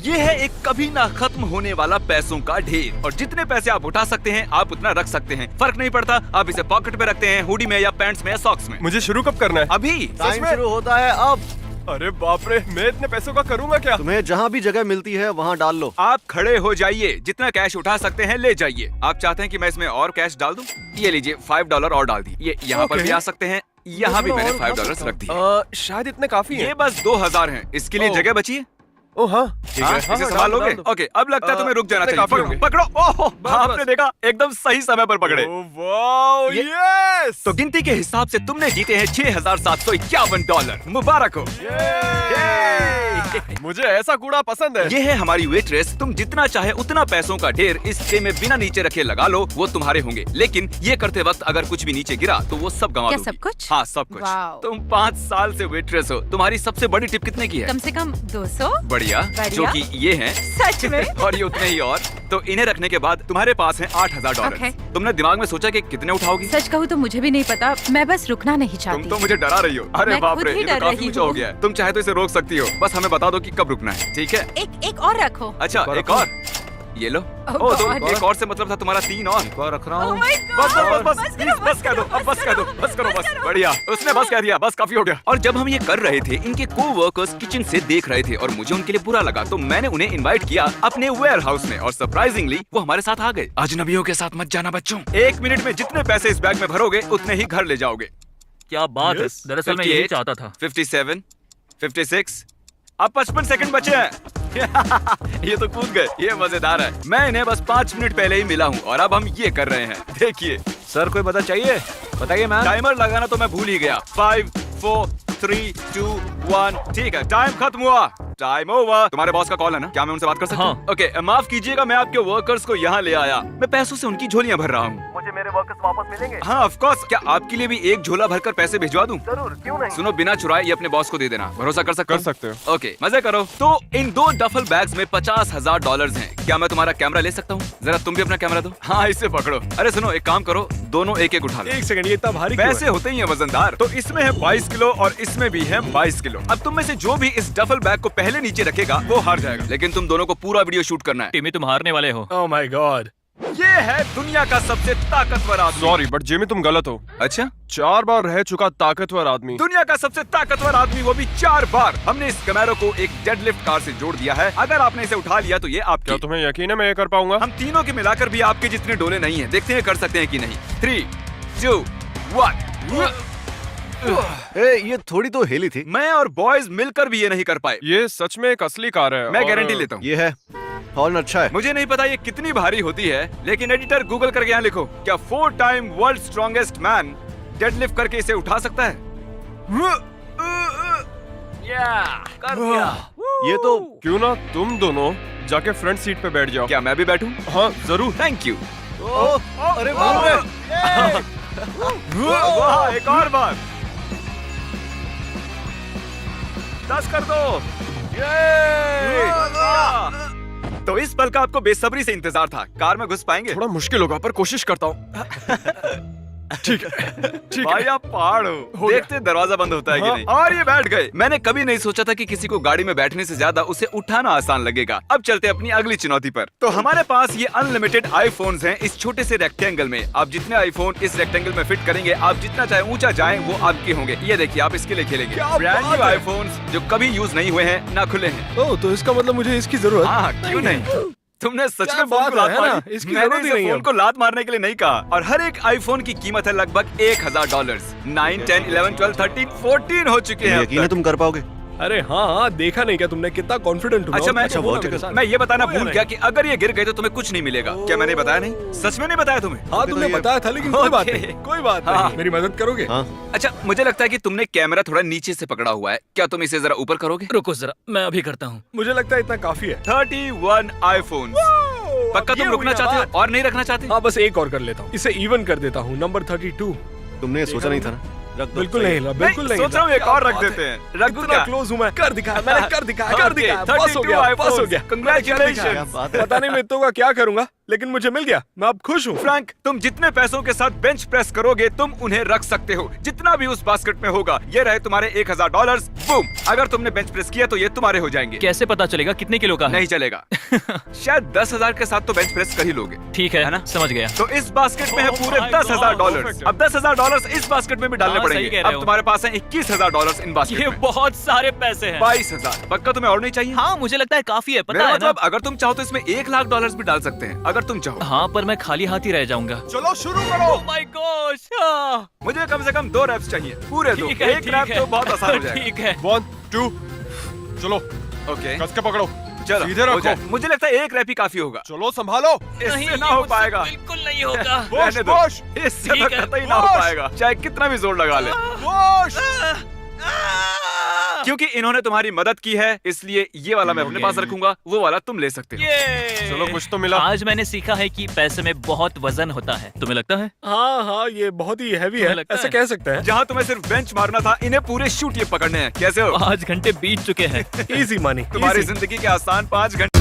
ये है एक कभी ना खत्म होने वाला पैसों का ढेर, और जितने पैसे आप उठा सकते हैं आप उतना रख सकते हैं। फर्क नहीं पड़ता आप इसे पॉकेट में रखते हैं, हुडी में या पैंट्स में या सॉक्स में। मुझे शुरू कब करना है? अभी। टाइम शुरू होता है अब। अरे बाप रे, मैं इतने पैसों का करूँगा क्या? तुम्हें जहाँ भी जगह मिलती है वहाँ डाल लो। आप खड़े हो जाइए, जितना कैश उठा सकते हैं ले जाइए। आप चाहते हैं कि मैं इसमें और कैश डाल दूं? ये लीजिए $5 और डाल दी। ये यहाँ पर भी आ सकते हैं, यहाँ भी मैंने $5 रख दिए। शायद इतने काफी है। ये बस 2000 हैं। इसके लिए जगह बची है? ओ हाँ, ठीक है। इसे संभाल लोगे? ओके, अब लगता है तुम्हें रुक जाना चाहिए। काफी होंगे। पकड़ो। ओह, आपने देखा, एकदम सही समय पर पकड़े। Wow, yes! तो गिनती के हिसाब से तुमने जीते हैं $6751। मुबारक हो। मुझे ऐसा कूड़ा पसंद है। ये है हमारी वेट्रेस। तुम जितना चाहे उतना पैसों का ढेर इस ट्रे में बिना नीचे रखे लगा लो, वो तुम्हारे होंगे। लेकिन ये करते वक्त अगर कुछ भी नीचे गिरा तो वो सब गंवा दोगी। सब कुछ? हाँ, सब कुछ। वाओ। तुम 5 साल से वेट्रेस हो। तुम्हारी सबसे बड़ी टिप कितने की है? कम से कम 200। बढ़िया। जो कि ये हैं। सच में? और ये उतने ही और। तो इन्हें रखने के बाद तुम्हारे पास है $8000। Okay. तुमने दिमाग में सोचा कि कितने उठाओगी? सच कहूँ तो मुझे भी नहीं पता, मैं बस रुकना नहीं तुम चाहती। तो मुझे डरा रही हो। अरे मैं बाप खुद रे, ही ये तो डर काफी रही ऊंचा हो हूँ। गया है। तुम चाहे तो इसे रोक सकती हो, बस हमें बता दो कि कब रुकना है, ठीक है? एक और रखो। अच्छा, एक और। ये लो। Oh ओ, तो God. एक और से मतलब था तुम्हारा 3 और। एक और रख रहा Oh हूँ। my बस God. बस बस प्लीज बस कह दो, अब बस कह दो, बस करो बस। बढ़िया, उसने बस कह दिया, बस काफी हो गया। और जब हम ये कर रहे थे, इनके को-वर्कर्स किचन से देख रहे थे और मुझे उनके लिए बुरा लगा, तो मैंने उन्हें इनवाइट किया अपने वेयर हाउस में, और सरप्राइजिंगली वो हमारे साथ आ गए। अजनबियों के साथ मत जाना बच्चों। 1 मिनट में जितने पैसे इस बैग में भरोगे उतने ही घर ले जाओगे। क्या बात है, दरअसल मैं यही चाहता था। 57, 56, अब 55 सेकंड बचे हैं। ये तो कूद गए, ये मजेदार है। मैं इन्हें बस 5 मिनट पहले ही मिला हूँ और अब हम ये कर रहे हैं। देखिए। सर कोई मदद चाहिए? बताइए मैम। टाइमर लगाना तो मैं भूल ही गया। 5, 4, 3, 2, 1। ठीक है, टाइम खत्म हुआ। Time over. तुम्हारे बॉस का कॉल है ना? क्या मैं उनसे बात कर सकता हूँ? ओके, माफ कीजिएगा, मैं आपके वर्कर्स को यहाँ ले आया। मैं पैसों से उनकी झोलियाँ भर रहा हूँ। मुझे मेरे वर्कर्स वापस मिलेंगे? हाँ, ऑफ कोर्स। क्या आपके लिए भी एक झोला भरकर पैसे भिजवा दूं? जरूर, क्यों नहीं? सुनो, बिना चुराए ये अपने बॉस को दे देना। भरोसा कर सकते कर सकते हो। ओके, मजे करो। तो इन 2 डफल बैग्स में $50,000 हैं। क्या मैं तुम्हारा कैमरा ले सकता हूँ? जरा तुम भी अपना कैमरा दो। हाँ, इसे पकड़ो। अरे सुनो, एक काम करो, दोनों एक एक उठा लो। 1 सेकंड, ये इतना भारी क्यों है? पैसे होते ही हैं वजनदार। तो इसमें है 22 किलो और इसमें भी है 22 किलो। अब तुम में से जो भी इस डफल बैग को पहले नीचे रखेगा वो हार जाएगा। लेकिन तुम दोनों को पूरा वीडियो शूट करना है। टिमी, तुम हारने वाले हो। Oh my God. ये है दुनिया का सबसे ताकतवर आदमी। सॉरी बट जिमी, तुम गलत हो। अच्छा? 4 बार रह चुका ताकतवर आदमी। दुनिया का सबसे ताकतवर आदमी, वो भी 4 बार। हमने इस कैमरो को एक डेडलिफ्ट कार से जोड़ दिया है। अगर आपने इसे उठा लिया तो ये क्या आपकी। तुम्हें यकीन है मैं ये कर पाऊंगा? हम तीनों के मिलाकर भी आपके जितने डोले नहीं हैं। देखते हैं कर सकते हैं कि नहीं। 3, 2, 1। ये थोड़ी तो हेली थी। मैं और बॉयज मिलकर भी ये नहीं कर पाए। ये सच में एक असली कार है। मैं और- गारंटी लेता हूँ। ये है, हॉर्न अच्छा है। मुझे नहीं पता ये कितनी भारी होती है, लेकिन एडिटर गूगल करके यहाँ लिखो, क्या 4 time world strongest man deadlift करके इसे उठा सकता है? कर दिया। ये तो क्यों ना तुम दोनों जाके फ्रंट सीट पे बैठ जाओ। क्या मैं भी बैठूं? हाँ जरूर। Thank you. अरे बाप रे। वाह, एक और बार। 10 कर दो। तो इस पल का आपको बेसब्री से इंतजार था। कार में घुस पाएंगे? थोड़ा मुश्किल होगा पर कोशिश करता हूँ। ठीक है, ठीक भाई है। आप पहाड़ हो गया। देखते दरवाजा बंद होता है कि हाँ। नहीं। और ये बैठ गए। मैंने कभी नहीं सोचा था कि किसी को गाड़ी में बैठने से ज्यादा उसे उठाना आसान लगेगा। अब चलते अपनी अगली चुनौती पर। तो हमारे पास ये अनलिमिटेड आईफोन्स हैं इस छोटे से रेक्टेंगल में। आप जितने आईफोन इस रेक्टेंगल में फिट करेंगे, आप जितना चाहे ऊंचा जाएं वो आपके होंगे। ये देखिए, आप इसके लिए खेलेंगे। क्या ब्रांड बात न्यू है। आईफोन्स जो कभी यूज नहीं हुए हैं, ना खुले हैं। ओह, तो इसका मतलब मुझे इसकी जरूरत हाँ, क्यों नहीं? तुमने सच क्या में फोन बात को लात है ना? मारी? इसकी मैंने जरूरत ही इसे नहीं है। फोन को लात मारने के लिए नहीं कहा। और हर एक आईफोन की कीमत है लगभग $1000। 9, 10, 11, 12, 13, 14 हो चुके हैं अब यकीन है तक। तुम कर पाओगे? अरे हाँ, देखा नहीं क्या तुमने कितना कॉन्फिडेंट हूँ? अच्छा, मैं बोला मैं ये बताना कोई भूल नहीं। गया कि अगर ये गिर गए तो तुम्हें कुछ नहीं मिलेगा। क्या मैंने बताया नहीं? सच में नहीं बताया तुम्हें? हाँ, तुमने बताया था, लेकिन कोई बात ओके। नहीं, कोई बात हाँ। नहीं। मेरी मदद करोगे? हाँ। अच्छा, मुझे लगता है कि तुमने कैमरा थोड़ा नीचे से पकड़ा हुआ है। क्या तुम इसे जरा ऊपर करोगे? रुको जरा, मैं अभी करता हूँ। मुझे लगता है इतना काफी है। 31 आईफोन। पक्का तुम रुकना चाहते हो और नहीं रखना चाहते? हाँ, बस एक और कर लेता हूँ, इसे इवन कर देता हूँ। नंबर 32। तुमने ये सोचा नहीं था ना? रख दो। बिल्कुल नहीं हिला, बिल्कुल नहीं सोच रहा हूँ एक हिला। और क्या रख बात देते है। हैं। रख दूं इतना क्या? क्लोज हूँ मैं। कर दिखाया मैंने, कर दिखाया, कर Okay, दिखाया। बस हो 32 गया, बस हो iPhones. गया। Congratulations. क्या बात है। पता नहीं मैं तो का क्या करूंगा। लेकिन मुझे मिल गया, मैं अब खुश हूँ। फ्रैंक, तुम जितने पैसों के साथ बेंच प्रेस करोगे तुम उन्हें रख सकते हो, जितना भी उस बास्केट में होगा। ये रहे तुम्हारे $1000। बूम, अगर तुमने बेंच प्रेस किया तो ये तुम्हारे हो जाएंगे। कैसे पता चलेगा कितने किलो का है? नहीं चलेगा। शायद 10,000 के साथ तो बेंच प्रेस कर ही लोगे। ठीक है है ना? समझ गया। तो इस बास्केट में है पूरे my $10,000। God, अब $10,000 इस बास्केट में भी डालने हाँ, सही पड़ेंगे। कह रहे अब हो। तुम्हारे पास है $21,000 इन बास्केट ये में। बहुत सारे पैसे हैं। 22,000। पक्का तुम्हें और नहीं चाहिए? हाँ मुझे लगता है काफी है, पता मेरा है ना? मतलब अगर तुम चाहो तो इसमें $1,00,000 भी डाल सकते हैं, अगर तुम चाहो। हाँ पर मैं खाली हाथ ही रह जाऊंगा। चलो शुरू करो। Oh my gosh! हाँ। मुझे कम से कम 2 रैप्स चाहिए, पूरे 2। ठीक है, एक ठीक रैप है। तो बहुत आसान हो जाएगा। ठीक है। 1 2 चलो ओके, कस के पकड़ो। चलो सीधे हो रखो। जाए। मुझे लगता है एक रैप ही काफी होगा। चलो संभालो। इससे ना हो मुझसे पाएगा। बिल्कुल नहीं होगा। रहने दो। पुश इससे तो ठीक है। कतई ना हो पुश। पाएगा, चाहे कितना भी जोर लगा ले। पुश। क्योंकि इन्होंने तुम्हारी मदद की है, इसलिए ये वाला मैं अपने पास रखूंगा, वो वाला तुम ले सकते हो। ये चलो कुछ तो मिला। आज मैंने सीखा है कि पैसे में बहुत वजन होता है। तुम्हें लगता है? हाँ, ये बहुत ही हैवी तुम्हें है, लगता ऐसे है? कह सकते हैं। जहाँ तुम्हें सिर्फ बेंच मारना था, इन्हें पूरे शूट ये पकड़ने हैं। कैसे हो? 5 घंटे बीत चुके हैं। Easy money. तुम्हारी जिंदगी के आसान 5 घंटे।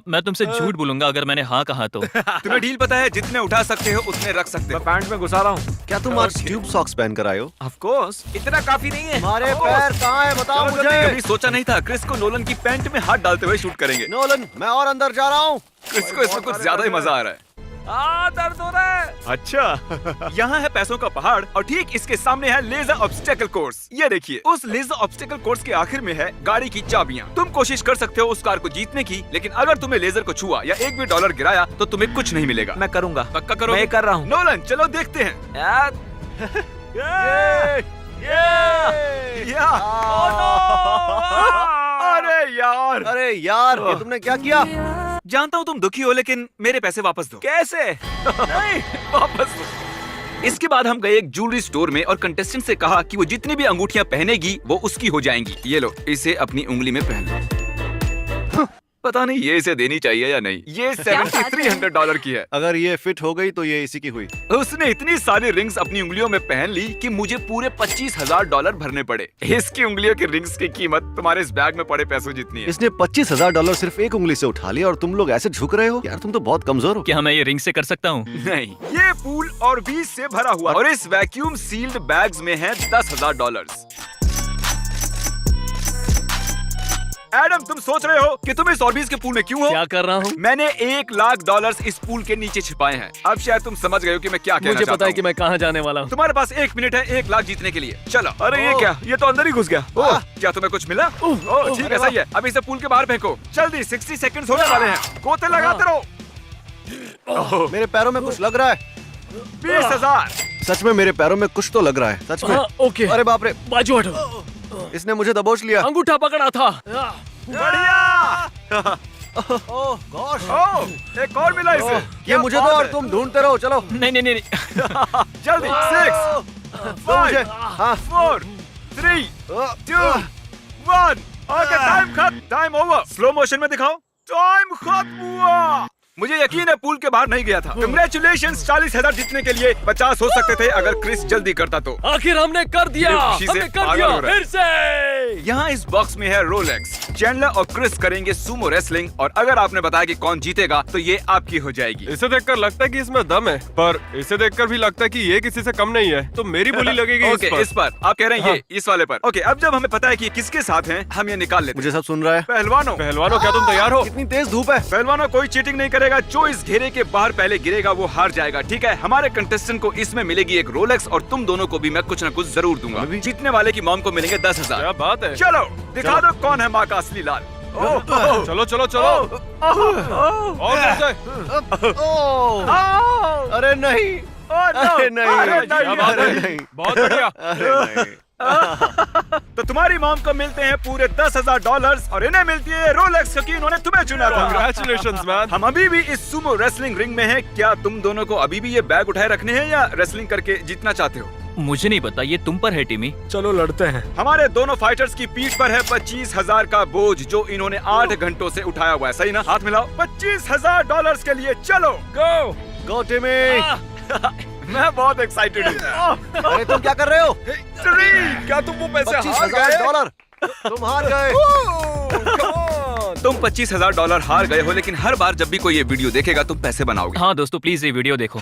मैं तुमसे झूठ बोलूंगा अगर मैंने हाँ कहा तो। तुम्हें डील पता है, जितने उठा सकते हो उतने रख सकते मैं हो। पैंट में घुसा रहा हूँ। क्या तुम आज ट्यूब सॉक्स पहन कर आए हो? ऑफ कोर्स, इतना काफी नहीं है। हमारे पैर कहाँ है बताओ चलो, कभी मुझे। सोचा नहीं था क्रिस को नोलन की पैंट में हाथ डालते हुए शूट करेंगे। नोलन, मैं और अंदर जा रहा हूँ। क्रिस को इसमें कुछ ज्यादा ही मजा आ रहा है। दर्द हो रहा है। अच्छा यहाँ है पैसों का पहाड़ और ठीक इसके सामने है लेजर ऑब्स्टेकल कोर्स। ये देखिए, उस लेजर ऑब्स्टेकल कोर्स के आखिर में है गाड़ी की चाबियाँ। तुम कोशिश कर सकते हो उस कार को जीतने की, लेकिन अगर तुम्हें लेजर को छुआ या एक भी डॉलर गिराया तो तुम्हें कुछ नहीं मिलेगा। मैं करूंगा। पक्का करो? मैं कर रहा हूँ। नोलन चलो देखते हैं। या। अरे यार, अरे यार, ये तुमने क्या किया? जानता हूँ तुम दुखी हो, लेकिन मेरे पैसे वापस दो। कैसे? नहीं, वापस दो। इसके बाद हम गए एक ज्वेलरी स्टोर में और कंटेस्टेंट से कहा कि वो जितनी भी अंगूठियां पहनेगी वो उसकी हो जाएंगी। ये लो, इसे अपनी उंगली में पहन लो। पता नहीं ये इसे देनी चाहिए या नहीं। ये $7,300 की है। अगर ये फिट हो गई तो ये इसी की हुई। उसने इतनी सारी रिंग्स अपनी उंगलियों में पहन ली कि मुझे पूरे $25,000 भरने पड़े। इसकी उंगलियों की रिंग्स की कीमत तुम्हारे इस बैग में पड़े पैसों जितनी है। इसने $25,000 सिर्फ एक उंगली से उठा लिया और तुम लोग ऐसे झुक रहे हो? यार तुम तो बहुत कमजोर हो। क्या मैं ये रिंग से कर सकता हूँ? नहीं, ये पूल और बीज से भरा हुआ और इस वैक्यूम सील्ड बैग्स में है $10,000। एडम, तुम सोच रहे हो कि तुम इस ऑर्बिस के पूल में क्यों हो? क्या कर रहा हूँ? मैंने $1,00,000 इस पूल के नीचे छिपाए हैं। अब शायद तुम समझ गए हो कि मैं क्या कहना मुझे चाहता पता है हूँ। कि मैं कहाँ जाने वाला हूँ। तुम्हारे पास 1 मिनट है 1,00,000 जीतने के लिए। चलो। अरे ये क्या? ये तो अंदर ही घुस गया। ओह, क्या तुम्हें कुछ मिला? ओह, ठीक है, सही है। अब इसे पूल के बाहर फेंको। जल्दी, 60 सेकंड्स होने वाले हैं। गोते लगाते रहो। मेरे पैरों में कुछ लग रहा है। 20,000। सच में मेरे पैरों में कुछ तो लग रहा है, सच में। हाँ, ओके। अरे बाप रे, बाजू हटो। इसने मुझे दबोच लिया। अंगूठा पकड़ा था। बढ़िया। ओह गॉश, ओह, एक और मिला इसे। ये क्या मुझे दो बात और है। तुम ढूंढते रहो, चलो। नहीं नहीं नहीं नहीं। जल्दी। 6 दो मुझे। 5 हाँ। 4 3 2 1। ओके, टाइम खत्म। Time over. स्लो मोशन में दिखाओ। टाइम खत्म हुआ। मुझे यकीन है पूल के बाहर नहीं गया था। कंग्रेचुलेशंस, 40,000 जीतने के लिए 50 हो सकते थे अगर क्रिस जल्दी करता तो। आखिर हमने कर दिया। ये खुशी से हमने कर पागल दिया हो रहा है। फिर से। यहाँ इस बॉक्स में है रोलेक्स। चैंडलर और क्रिस करेंगे सुमो रेसलिंग और अगर आपने बताया कि कौन जीतेगा तो ये आपकी हो जाएगी। इसे देखकर लगता है कि इसमें दम है, पर इसे देखकर भी लगता है कि ये किसी से कम नहीं है, तो मेरी बोली लगेगी ओके, इस पर आप कह रहे हैं ये इस वाले पर। ओके, अब जब हमें पता है कि ये किसके साथ हैं, हम ये निकाल लेते हैं। मुझे सब सुन रहा है। पहलवानों, पहलवानों, क्या तुम तैयार हो? कितनी तेज धूप है। पहलवानों, कोई चीटिंग नहीं करेगा। जो इस घेरे के बाहर पहले गिरेगा वो हार जाएगा, ठीक है? हमारे कंटेस्टेंट को इसमें मिलेगी एक रोलेक्स और तुम दोनों को भी मैं कुछ न कुछ जरूर दूंगा। जीतने वाले की मॉम को मिलेंगे 10,000। क्या बात है। चलो दिखा दो कौन है माँ का असली लाल। चलो चलो चलो। और नीचे। ओह, अरे नहीं, अरे नहीं, क्या बात अरे है। नहीं, बहुत बढ़िया। अरे नहीं। तो तुम्हारी मॉम को मिलते हैं पूरे $10,000 और इन्हें मिलती है रोलेक्स क्योंकि इन्होंने तुम्हें चुना था। Congratulations, man. हम अभी भी इस सुमो रेसलिंग रिंग में हैं। क्या तुम दोनों को अभी भी ये बैग उठाए रखने हैं या रेसलिंग करके जीतना चाहते हो? मुझे नहीं पता, ये तुम पर है टिमी। चलो लड़ते हैं। हमारे दोनों फाइटर्स की पीठ पर है 25,000 का बोझ जो इन्होंने 8 घंटों से उठाया हुआ है, सही ना? हाथ मिलाओ। $25,000 के लिए चलो। गो। गो टिमी। मैं बहुत एक्साइटेड हूँ। अरे तुम क्या कर रहे हो? क्या तुम वो पैसे हार $25,000 तुम हार गए। तुम $25,000 हार गए हो, लेकिन हर बार जब भी कोई ये वीडियो देखेगा तुम पैसे बनाओगे। हाँ दोस्तों, प्लीज ये वीडियो देखो।